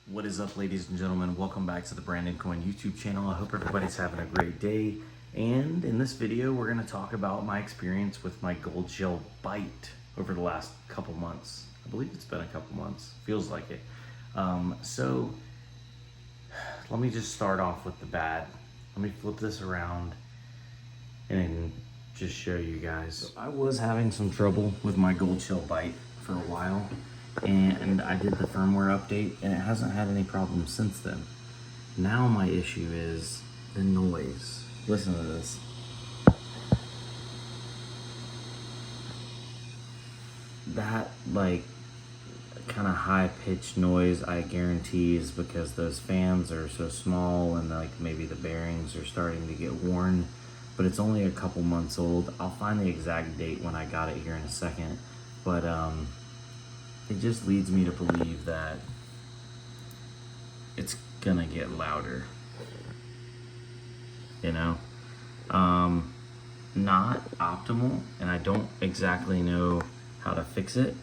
What is up, ladies and gentlemen? Welcome back to the Brandon Coin YouTube channel. I hope everybody's having a great day. And in this video, we're going to talk about my experience with my Goldshell Byte over the last couple months. I believe it's been a couple months. Feels like it. So let me just start off with the bad. Let me flip this around and just show you guys. So I was having some trouble with my Goldshell Byte for a while, and I did the firmware update and it hasn't had any problems since then. Now my issue is the noise. Listen to this. That like kind of high-pitched noise, I guarantee, is because those fans are so small and like maybe the bearings are starting to get worn, but it's only a couple months old. I'll find the exact date when I got it here in a second, but it just leads me to believe that it's gonna get louder, you know? Not optimal, and I don't exactly know how to fix it.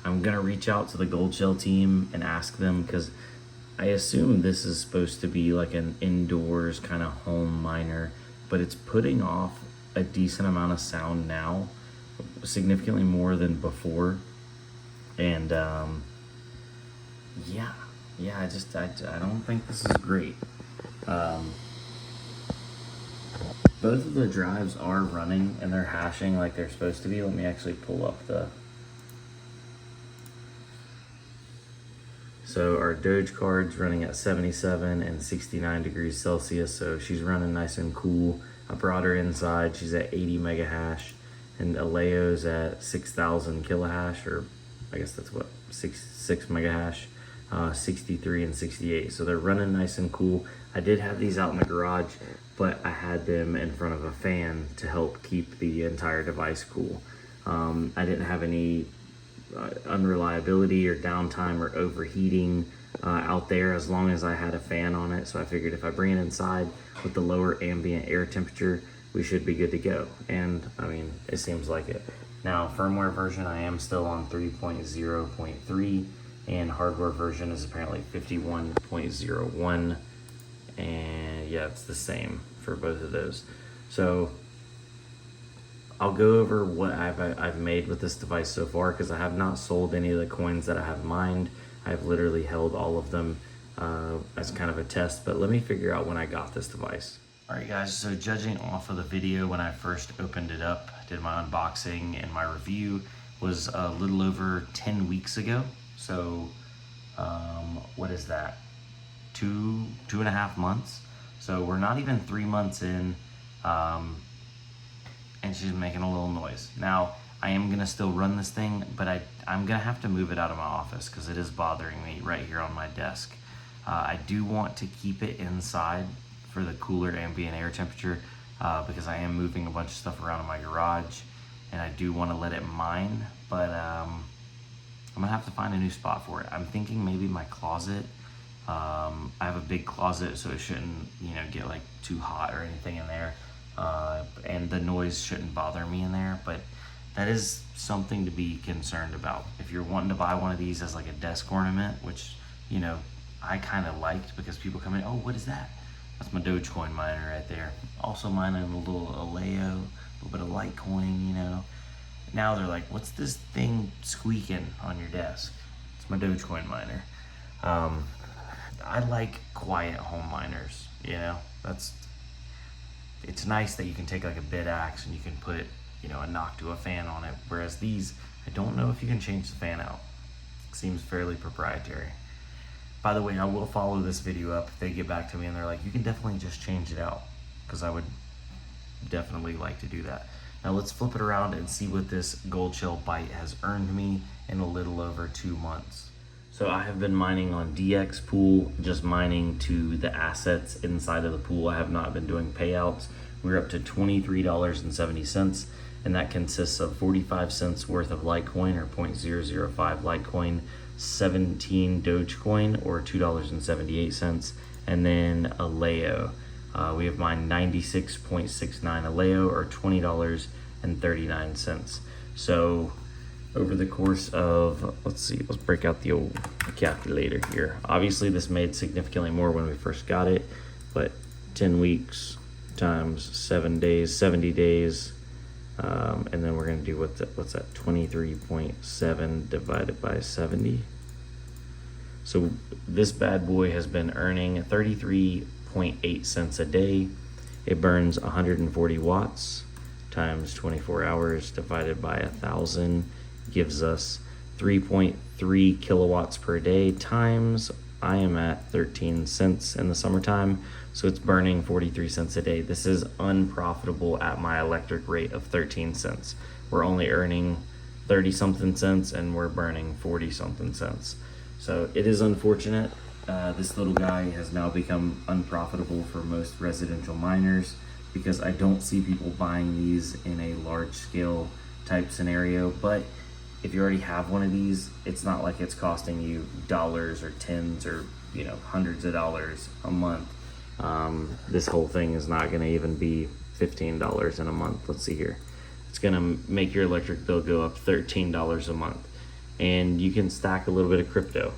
I'm gonna reach out to the Goldshell team and ask them, because I assume this is supposed to be like an indoors kind of home miner, but it's putting off a decent amount of sound now, significantly more than before. And yeah, I don't think this is great. Both of the drives are running and they're hashing like they're supposed to be. Let me actually pull up the... So our Doge card's running at 77 and 69 degrees Celsius, so she's running nice and cool. I brought her inside, she's at 80 mega hash, and Aleo's at 6,000 kilohash, or I guess that's what, 6 mega hash, 63 and 68. So they're running nice and cool. I did have these out in the garage, but I had them in front of a fan to help keep the entire device cool. I didn't have any unreliability or downtime or overheating out there as long as I had a fan on it. So I figured if I bring it inside with the lower ambient air temperature, we should be good to go. And I mean, it seems like it. Now, firmware version, I am still on 3.0.3, and hardware version is apparently 51.01. And yeah, it's the same for both of those. So I'll go over what I've made with this device so far, because I have not sold any of the coins that I have mined. I've literally held all of them as kind of a test, but let me figure out when I got this device. All right, guys, so judging off of the video when I first opened it up, did my unboxing and my review, was a little over 10 weeks ago. So what is that? Two and a half months. So we're not even 3 months in, and she's making a little noise. Now, I am gonna still run this thing, but I'm gonna have to move it out of my office because it is bothering me right here on my desk. I do want to keep it inside for the cooler ambient air temperature, because I am moving a bunch of stuff around in my garage, and I do want to let it mine, but I'm gonna have to find a new spot for it. I'm thinking maybe my closet. I have a big closet, so it shouldn't, get like too hot or anything in there. And the noise shouldn't bother me in there, but that is something to be concerned about. If you're wanting to buy one of these as like a desk ornament, which, I kind of liked, because people come in, oh, what is that? That's my Dogecoin miner right there. Also mining a little Aleo, a little bit of Litecoin, Now they're like, what's this thing squeaking on your desk? It's my Dogecoin miner. I like quiet home miners, it's nice that you can take like a bit axe and you can put, a knock to a fan on it. Whereas these, I don't know if you can change the fan out. It seems fairly proprietary. By the way, I will follow this video up if they get back to me and they're like, you can definitely just change it out, because I would definitely like to do that. Now let's flip it around and see what this Goldshell Byte has earned me in a little over 2 months. So I have been mining on DX Pool, just mining to the assets inside of the pool. I have not been doing payouts. We're up to $23.70, and that consists of 45 cents worth of Litecoin, or 0.005 Litecoin, 17 Dogecoin, or $2.78, and then Aleo. We have mined 96.69 Aleo, or $20.39. So over the course of, let's break out the old calculator here. Obviously this made significantly more when we first got it, but 10 weeks times 7 days, 70 days, and then we're gonna do what's that, 23.7 divided by 70. So this bad boy has been earning 33.8 cents a day. It burns 140 watts times 24 hours divided by 1,000 gives us 3.3 kilowatts per day times, I am at 13 cents in the summertime, so it's burning 43 cents a day. This is unprofitable at my electric rate of 13 cents. We're only earning 30 something cents and we're burning 40 something cents. So it is unfortunate. This little guy has now become unprofitable for most residential miners because I don't see people buying these in a large scale type scenario. But if you already have one of these, it's not like it's costing you dollars or tens or hundreds of dollars a month. This whole thing is not going to even be $15 in a month. Let's see here. It's going to make your electric bill go up $13 a month. And you can stack a little bit of crypto.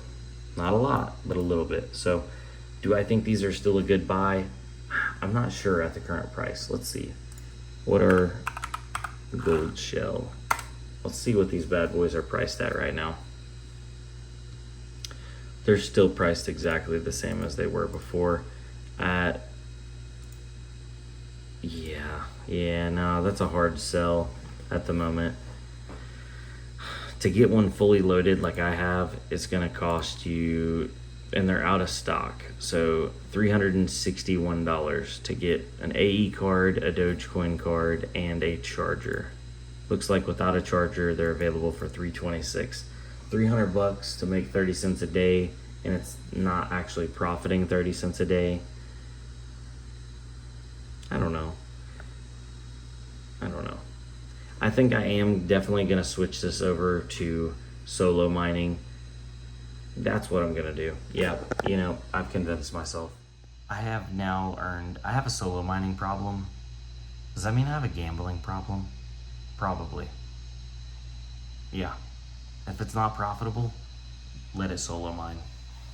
Not a lot, but a little bit. So do I think these are still a good buy? I'm not sure at the current price. Let's see. What are Goldshell? Let's see what these bad boys are priced at right now. They're still priced exactly the same as they were before at, no, that's a hard sell at the moment. To get one fully loaded like I have, it's gonna cost you, and they're out of stock, so $361 to get an AE card, a Dogecoin card, and a charger. Looks like without a charger, they're available for $326. $300 to make 30 cents a day, and it's not actually profiting 30 cents a day. I don't know. I think I am definitely going to switch this over to solo mining. That's what I'm going to do. Yeah, I've convinced myself. I have a solo mining problem. Does that mean I have a gambling problem? Probably. Yeah. If it's not profitable, let it solo mine.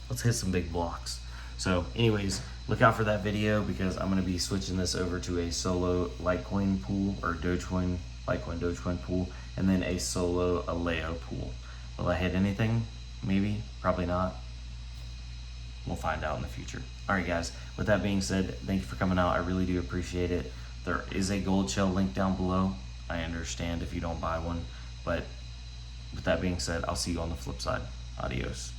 Let's hit some big blocks. So anyways, look out for that video because I'm going to be switching this over to a solo Litecoin pool or Dogecoin, Litecoin Dogecoin pool, and then a solo Aleo pool. Will I hit anything? Maybe, probably not. We'll find out in the future. All right, guys, with that being said, thank you for coming out. I really do appreciate it. There is a Goldshell link down below. I understand if you don't buy one, but with that being said, I'll see you on the flip side. Adios.